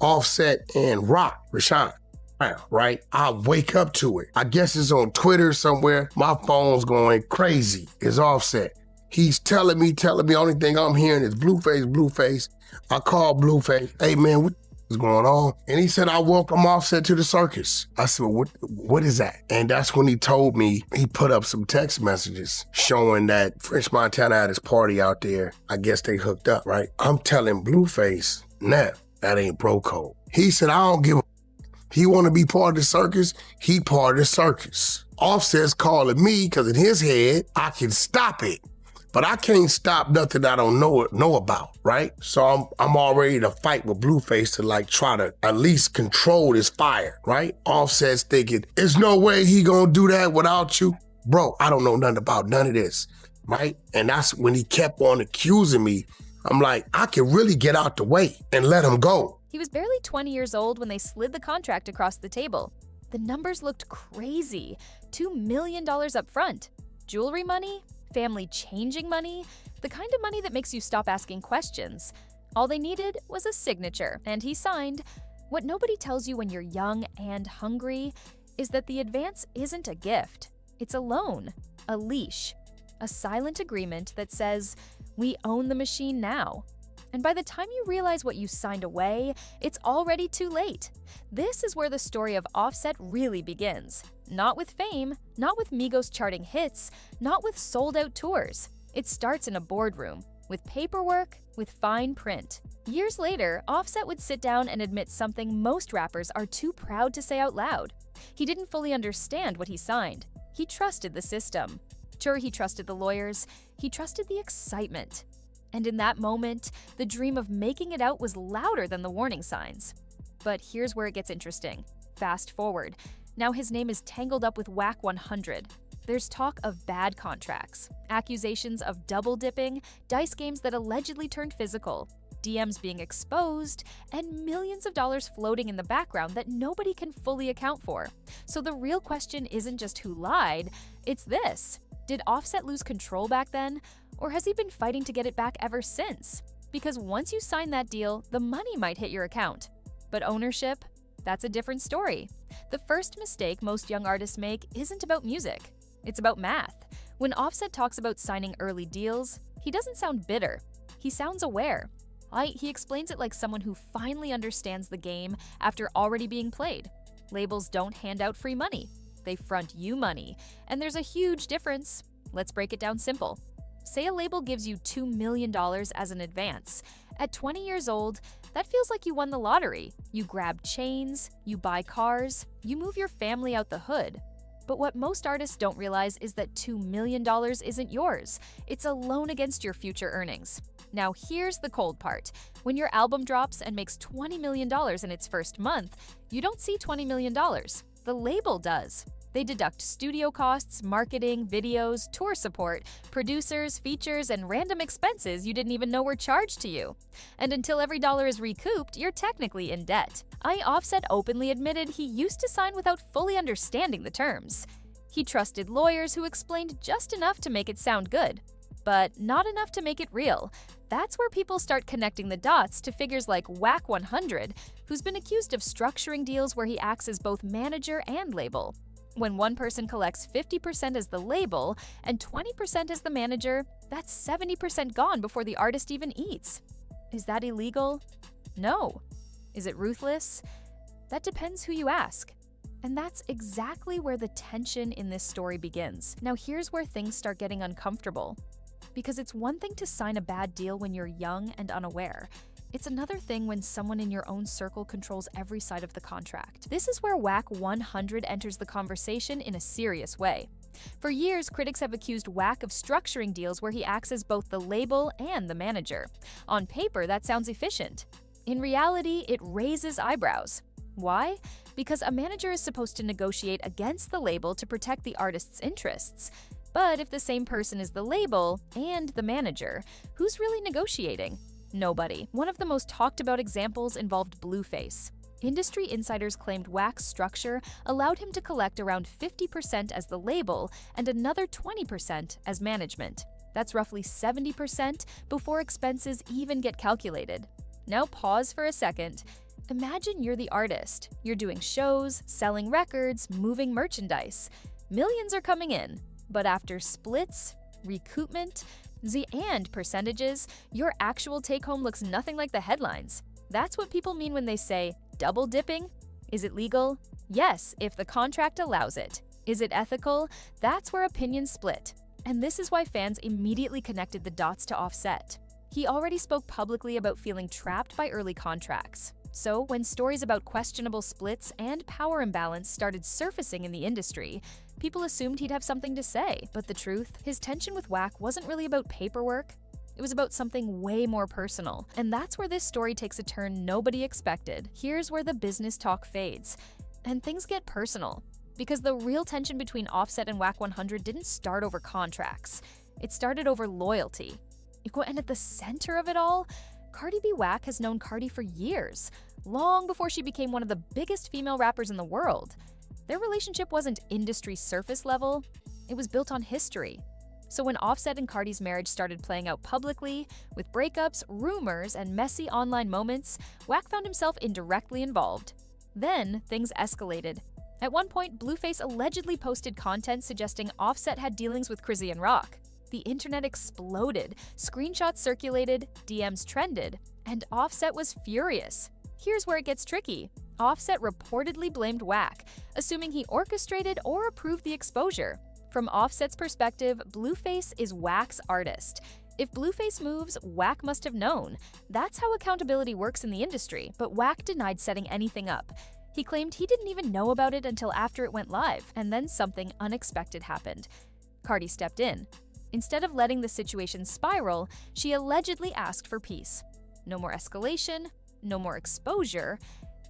Offset and Rock, Rashawn. Right? I wake up to it. I guess it's on Twitter somewhere. My phone's going crazy. It's Offset. He's telling me, only thing I'm hearing is Blueface. I call Blueface, hey man, what is going on? And he said, I welcome Offset to the circus. I said, well, what is that? And that's when he told me, he put up some text messages showing that French Montana had his party out there. I guess they hooked up, right? I'm telling Blueface, nah, that ain't bro code. He said, I don't give a he want to be part of the circus, he part of the circus. Offset's calling me because in his head, I can stop it. But I can't stop nothing I don't know about, right? So I'm all ready to fight with Blueface to like try to at least control this fire, right? Offset's thinking, there's no way he gonna do that without you. Bro, I don't know nothing about none of this, right? And that's when he kept on accusing me. I'm like, I can really get out the way and let him go. He was barely 20 years old when they slid the contract across the table. The numbers looked crazy. $2 million up front. Jewelry money? Family-changing money? The kind of money that makes you stop asking questions. All they needed was a signature, and he signed. What nobody tells you when you're young and hungry is that the advance isn't a gift. It's a loan, a leash, a silent agreement that says, we own the machine now. And by the time you realize what you signed away, it's already too late. This is where the story of Offset really begins. Not with fame, not with Migos charting hits, not with sold-out tours. It starts in a boardroom, with paperwork, with fine print. Years later, Offset would sit down and admit something most rappers are too proud to say out loud. He didn't fully understand what he signed. He trusted the system. Sure, he trusted the lawyers. He trusted the excitement. And in that moment, the dream of making it out was louder than the warning signs. But here's where it gets interesting. Fast forward. Now his name is tangled up with Wack100. There's talk of bad contracts, accusations of double dipping, dice games that allegedly turned physical, DMs being exposed, and millions of dollars floating in the background that nobody can fully account for. So the real question isn't just who lied, it's this. Did Offset lose control back then? Or has he been fighting to get it back ever since? Because once you sign that deal, the money might hit your account. But ownership? That's a different story. The first mistake most young artists make isn't about music. It's about math. When Offset talks about signing early deals, he doesn't sound bitter. He sounds aware. He explains it like someone who finally understands the game after already being played. Labels don't hand out free money. They front you money. And there's a huge difference. Let's break it down simple. Say a label gives you $2 million as an advance. At 20 years old, that feels like you won the lottery. You grab chains, you buy cars, you move your family out the hood. But what most artists don't realize is that $2 million isn't yours. It's a loan against your future earnings. Now here's the cold part. When your album drops and makes $20 million in its first month, you don't see $20 million. The label does. They deduct studio costs, marketing, videos, tour support, producers, features, and random expenses you didn't even know were charged to you. And until every dollar is recouped, you're technically in debt. Offset openly admitted he used to sign without fully understanding the terms. He trusted lawyers who explained just enough to make it sound good, but not enough to make it real. That's where people start connecting the dots to figures like Wack100, who's been accused of structuring deals where he acts as both manager and label. When one person collects 50% as the label and 20% as the manager, that's 70% gone before the artist even eats. Is that illegal? No. Is it ruthless? That depends who you ask. And that's exactly where the tension in this story begins. Now here's where things start getting uncomfortable. Because it's one thing to sign a bad deal when you're young and unaware. It's another thing when someone in your own circle controls every side of the contract. This is where Wack100 enters the conversation in a serious way. For years, critics have accused Wack of structuring deals where he acts as both the label and the manager. On paper, that sounds efficient. In reality, it raises eyebrows. Why? Because a manager is supposed to negotiate against the label to protect the artist's interests. But if the same person is the label and the manager, who's really negotiating? Nobody. One of the most talked about examples involved Blueface. Industry insiders claimed Wack's structure allowed him to collect around 50% as the label and another 20% as management. That's roughly 70% before expenses even get calculated. Now pause for a second. Imagine you're the artist. You're doing shows, selling records, moving merchandise. Millions are coming in. But after splits, recoupment, and percentages, your actual take-home looks nothing like the headlines. That's what people mean when they say, double dipping? Is it legal? Yes, if the contract allows it. Is it ethical? That's where opinions split. And this is why fans immediately connected the dots to Offset. He already spoke publicly about feeling trapped by early contracts. So when stories about questionable splits and power imbalance started surfacing in the industry, people assumed he'd have something to say. But the truth, his tension with Wack wasn't really about paperwork. It was about something way more personal. And that's where this story takes a turn nobody expected. Here's where the business talk fades. And things get personal. Because the real tension between Offset and Wack100 didn't start over contracts. It started over loyalty. And at the center of it all, Cardi B Wack has known Cardi for years, long before she became one of the biggest female rappers in the world. Their relationship wasn't industry surface level, it was built on history. So when Offset and Cardi's marriage started playing out publicly, with breakups, rumors, and messy online moments, Wack found himself indirectly involved. Then, things escalated. At one point, Blueface allegedly posted content suggesting Offset had dealings with Crizzy and Rock. The internet exploded, screenshots circulated, DMs trended, and Offset was furious. Here's where it gets tricky. Offset reportedly blamed Wack, assuming he orchestrated or approved the exposure. From Offset's perspective, Blueface is Wack's artist. If Blueface moves, Wack must have known. That's how accountability works in the industry, but Wack denied setting anything up. He claimed he didn't even know about it until after it went live, and then something unexpected happened. Cardi stepped in. Instead of letting the situation spiral, she allegedly asked for peace. No more escalation, no more exposure,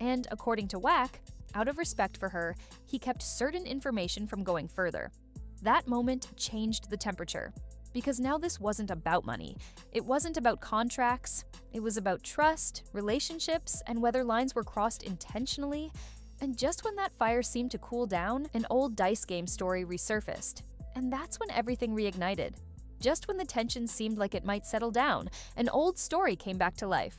and according to Wack, out of respect for her, he kept certain information from going further. That moment changed the temperature, because now this wasn't about money. It wasn't about contracts. It was about trust, relationships, and whether lines were crossed intentionally. And just when that fire seemed to cool down, an old dice game story resurfaced. And that's when everything reignited. Just when the tension seemed like it might settle down, an old story came back to life.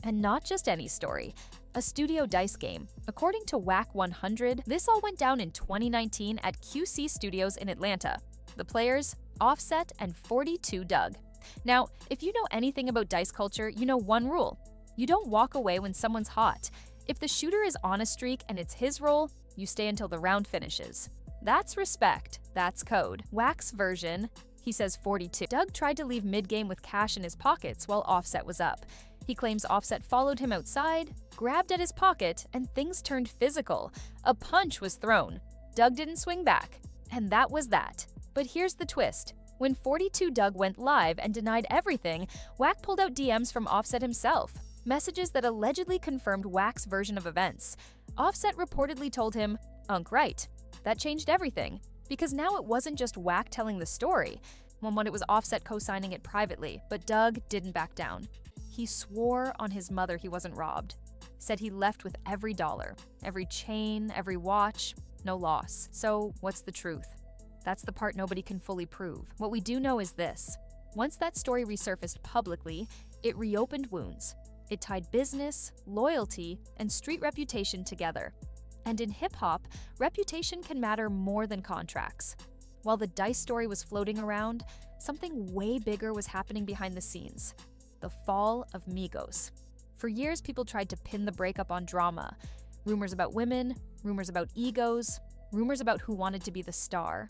And not just any story, a studio dice game. According to Wack100, this all went down in 2019 at QC Studios in Atlanta. The players, Offset and 42 Dugg. Now, if you know anything about dice culture, you know one rule. You don't walk away when someone's hot. If the shooter is on a streak and it's his role, you stay until the round finishes. That's respect. That's code. Wack's version, he says 42. Dugg tried to leave mid-game with cash in his pockets while Offset was up. He claims Offset followed him outside, grabbed at his pocket, and things turned physical. A punch was thrown. Dugg didn't swing back. And that was that. But here's the twist. When 42 Dugg went live and denied everything, Wack pulled out DMs from Offset himself. Messages that allegedly confirmed Wack's version of events. Offset reportedly told him, "Unk right." That changed everything, because now it wasn't just Wack telling the story. When it was Offset co-signing it privately, but Dugg didn't back down. He swore on his mother he wasn't robbed. Said he left with every dollar, every chain, every watch, no loss. So what's the truth? That's the part nobody can fully prove. What we do know is this. Once that story resurfaced publicly, it reopened wounds. It tied business, loyalty, and street reputation together. And in hip-hop, reputation can matter more than contracts. While the dice story was floating around, something way bigger was happening behind the scenes. The fall of Migos. For years, people tried to pin the breakup on drama. Rumors about women, rumors about egos, rumors about who wanted to be the star.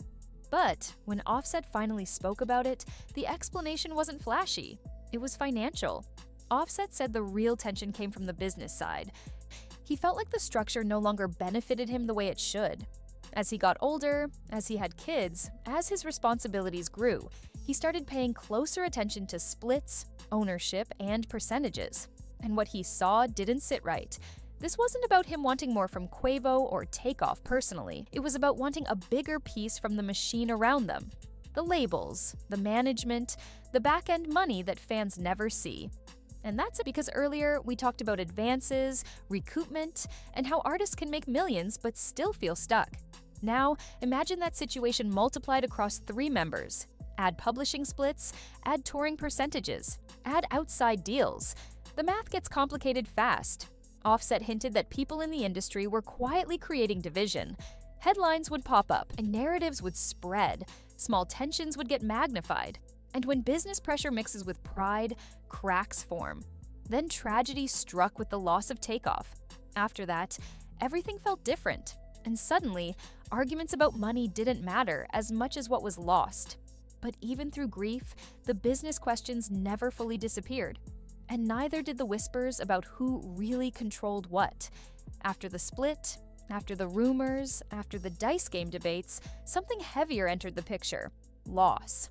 But when Offset finally spoke about it, the explanation wasn't flashy. It was financial. Offset said the real tension came from the business side. He felt like the structure no longer benefited him the way it should. As he got older, as he had kids, as his responsibilities grew, he started paying closer attention to splits, ownership, and percentages. And what he saw didn't sit right. This wasn't about him wanting more from Quavo or Takeoff personally. It was about wanting a bigger piece from the machine around them. The labels, the management, the back-end money that fans never see. And that's it because earlier we talked about advances, recoupment, and how artists can make millions but still feel stuck. Now, imagine that situation multiplied across 3 members. Add publishing splits, add touring percentages, add outside deals. The math gets complicated fast. Offset hinted that people in the industry were quietly creating division. Headlines would pop up and narratives would spread. Small tensions would get magnified. And when business pressure mixes with pride, cracks form. Then tragedy struck with the loss of Takeoff. After that, everything felt different. And suddenly, arguments about money didn't matter as much as what was lost. But even through grief, the business questions never fully disappeared. And neither did the whispers about who really controlled what. After the split, after the rumors, after the dice game debates, something heavier entered the picture: loss.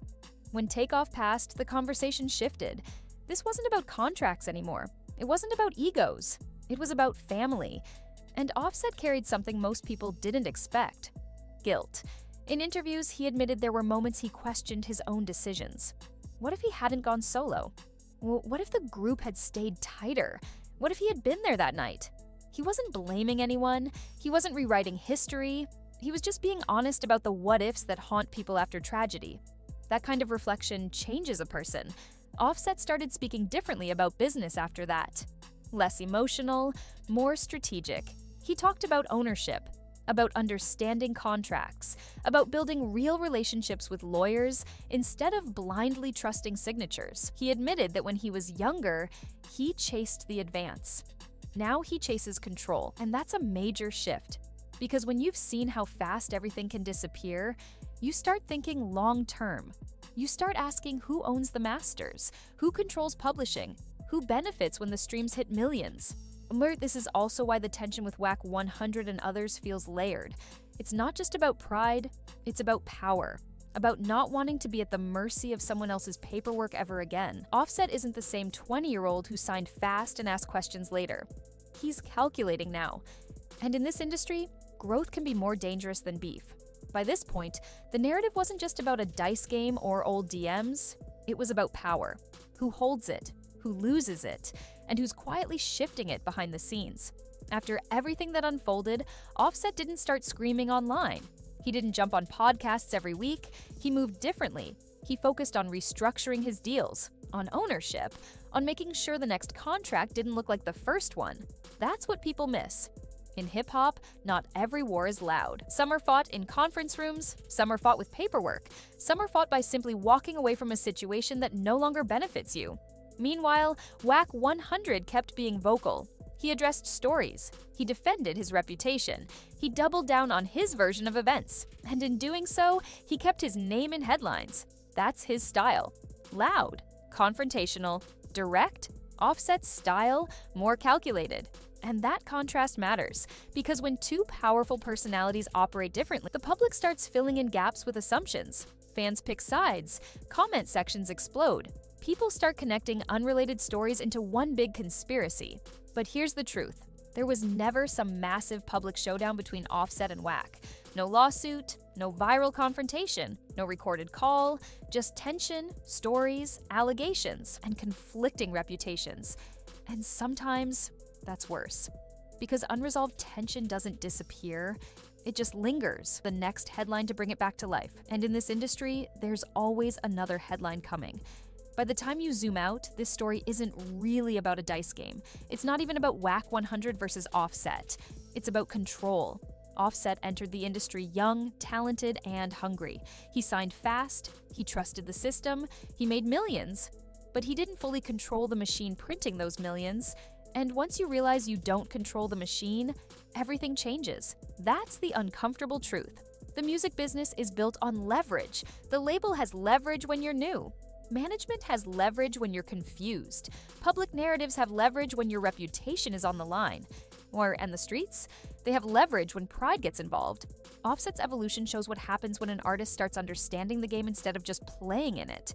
When Takeoff passed, the conversation shifted. This wasn't about contracts anymore. It wasn't about egos. It was about family. And Offset carried something most people didn't expect: guilt. In interviews, he admitted there were moments he questioned his own decisions. What if he hadn't gone solo? What if the group had stayed tighter? What if he had been there that night? He wasn't blaming anyone. He wasn't rewriting history. He was just being honest about the what-ifs that haunt people after tragedy. That kind of reflection changes a person. Offset started speaking differently about business after that. Less emotional, more strategic. He talked about ownership, about understanding contracts, about building real relationships with lawyers instead of blindly trusting signatures. He admitted that when he was younger, he chased the advance. Now he chases control, and that's a major shift. Because when you've seen how fast everything can disappear, you start thinking long-term. You start asking who owns the masters, who controls publishing, who benefits when the streams hit millions. This is also why the tension with Wack100 and others feels layered. It's not just about pride, it's about power, about not wanting to be at the mercy of someone else's paperwork ever again. Offset isn't the same 20-year-old who signed fast and asked questions later. He's calculating now. And in this industry, growth can be more dangerous than beef. By this point, the narrative wasn't just about a dice game or old DMs, it was about power. Who holds it? Who loses it, and who's quietly shifting it behind the scenes. After everything that unfolded, Offset didn't start screaming online. He didn't jump on podcasts every week. He moved differently. He focused on restructuring his deals, on ownership, on making sure the next contract didn't look like the first one. That's what people miss. In hip-hop, not every war is loud. Some are fought in conference rooms, some are fought with paperwork, some are fought by simply walking away from a situation that no longer benefits you. Meanwhile, Wack100 kept being vocal. He addressed stories. He defended his reputation. He doubled down on his version of events. And in doing so, he kept his name in headlines. That's his style. Loud, confrontational, direct. Offset's style, more calculated. And that contrast matters, because when two powerful personalities operate differently, the public starts filling in gaps with assumptions. Fans pick sides. Comment sections explode. People start connecting unrelated stories into one big conspiracy. But here's the truth. There was never some massive public showdown between Offset and Wack. No lawsuit, no viral confrontation, no recorded call, just tension, stories, allegations, and conflicting reputations. And sometimes that's worse. Because unresolved tension doesn't disappear, it just lingers. The next headline to bring it back to life. And in this industry, there's always another headline coming. By the time you zoom out, this story isn't really about a dice game. It's not even about Wack100 versus Offset. It's about control. Offset entered the industry young, talented, and hungry. He signed fast, he trusted the system, he made millions. But he didn't fully control the machine printing those millions. And once you realize you don't control the machine, everything changes. That's the uncomfortable truth. The music business is built on leverage. The label has leverage when you're new. Management has leverage when you're confused. Public narratives have leverage when your reputation is on the line. And the streets? They have leverage when pride gets involved. Offset's evolution shows what happens when an artist starts understanding the game instead of just playing in it.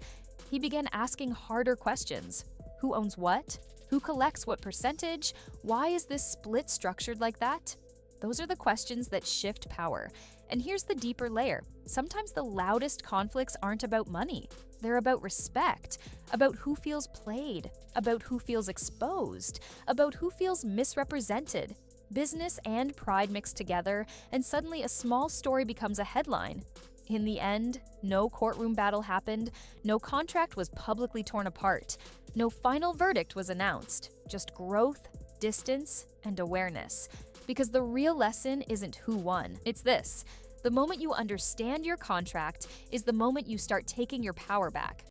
He began asking harder questions. Who owns what? Who collects what percentage? Why is this split structured like that? Those are the questions that shift power. And here's the deeper layer. Sometimes the loudest conflicts aren't about money. They're about respect, about who feels played, about who feels exposed, about who feels misrepresented. Business and pride mix together, and suddenly a small story becomes a headline. In the end, no courtroom battle happened, no contract was publicly torn apart, no final verdict was announced, just growth, distance, and awareness. Because the real lesson isn't who won, it's this. The moment you understand your contract is the moment you start taking your power back.